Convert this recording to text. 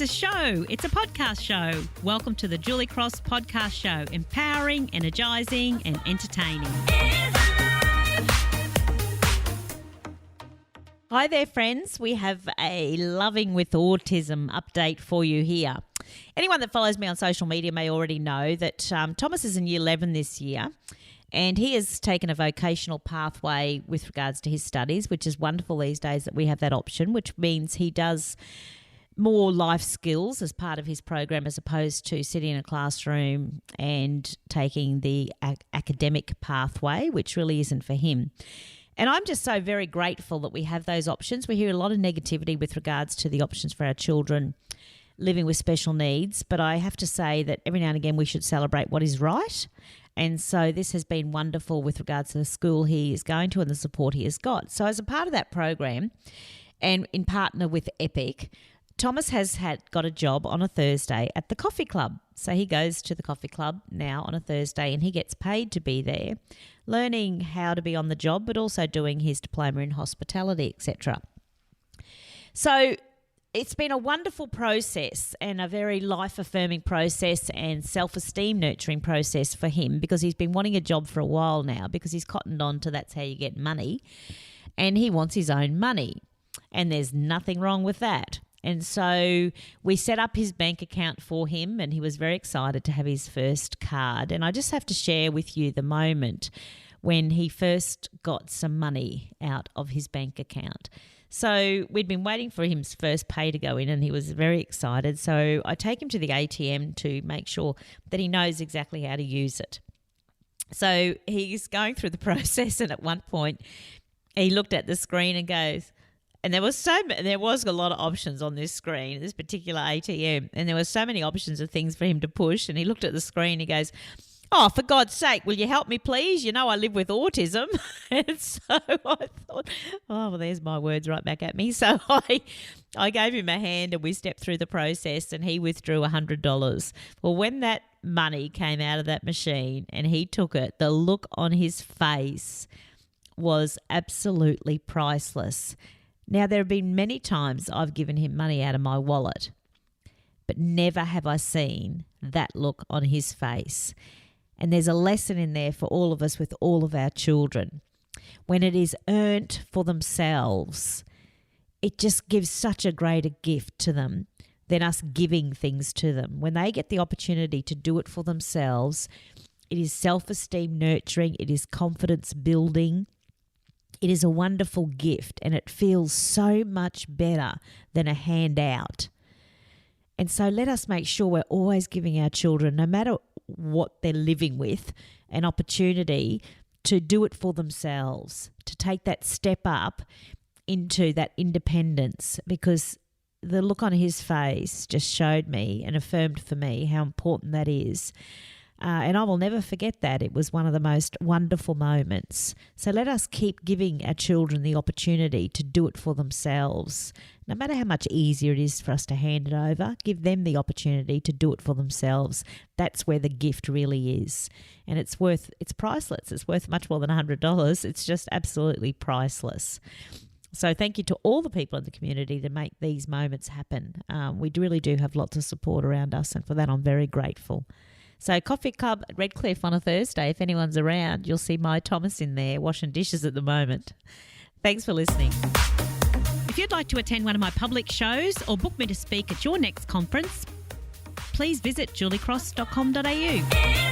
a show. It's a podcast show. Welcome to the Julie Cross Podcast Show. Empowering, energising and entertaining. Hi there, friends. We have a Loving with Autism update for you here. Anyone that follows me on social media may already know that Thomas is in Year 11 this year, and he has taken a vocational pathway with regards to his studies, which is wonderful these days that we have that option, which means he does more life skills as part of his program as opposed to sitting in a classroom and taking the academic pathway, which really isn't for him. And I'm just so very grateful that we have those options. We hear a lot of negativity with regards to the options for our children living with special needs, but I have to say that every now and again we should celebrate what is right. And so this has been wonderful with regards to the school he is going to and the support he has got. So as a part of that program and in partner with Epic, Thomas has got a job on a Thursday at the coffee club. So he goes to the coffee club now on a Thursday and he gets paid to be there, learning how to be on the job, but also doing his diploma in hospitality, etc. So it's been a wonderful process and a very life-affirming process and self-esteem nurturing process for him, because he's been wanting a job for a while now, because he's cottoned on to that's how you get money, and he wants his own money. And there's nothing wrong with that. And so we set up his bank account for him, and he was very excited to have his first card. And I just have to share with you the moment when he first got some money out of his bank account. So we'd been waiting for his first pay to go in, and he was very excited. So I take him to the ATM to make sure that he knows exactly how to use it. So he's going through the process, and at one point he looked at the screen and goes, and there was a lot of options on this screen, this particular ATM, and there were so many options of things for him to push. And he looked at the screen, he goes, "Oh, for God's sake, will you help me, please? You know I live with autism." And so I thought, oh, well, there's my words right back at me. So I gave him a hand and we stepped through the process, and he withdrew $100. Well, when that money came out of that machine and he took it, the look on his face was absolutely priceless. Now, there have been many times I've given him money out of my wallet, but never have I seen that look on his face. And there's a lesson in there for all of us with all of our children. When it is earned for themselves, it just gives such a greater gift to them than us giving things to them. When they get the opportunity to do it for themselves, it is self-esteem nurturing, it is confidence building. It is a wonderful gift, and it feels so much better than a handout. And so let us make sure we're always giving our children, no matter what they're living with, an opportunity to do it for themselves, to take that step up into that independence, because the look on his face just showed me and affirmed for me how important that is. And I will never forget that. It was one of the most wonderful moments. So let us keep giving our children the opportunity to do it for themselves. No matter how much easier it is for us to hand it over, give them the opportunity to do it for themselves. That's where the gift really is. And it's priceless. It's worth much more than $100. It's just absolutely priceless. So thank you to all the people in the community that make these moments happen. We really do have lots of support around us, and for that I'm very grateful. So Coffee Club at Redcliffe on a Thursday. If anyone's around, you'll see my Thomas in there washing dishes at the moment. Thanks for listening. If you'd like to attend one of my public shows or book me to speak at your next conference, please visit juliecross.com.au.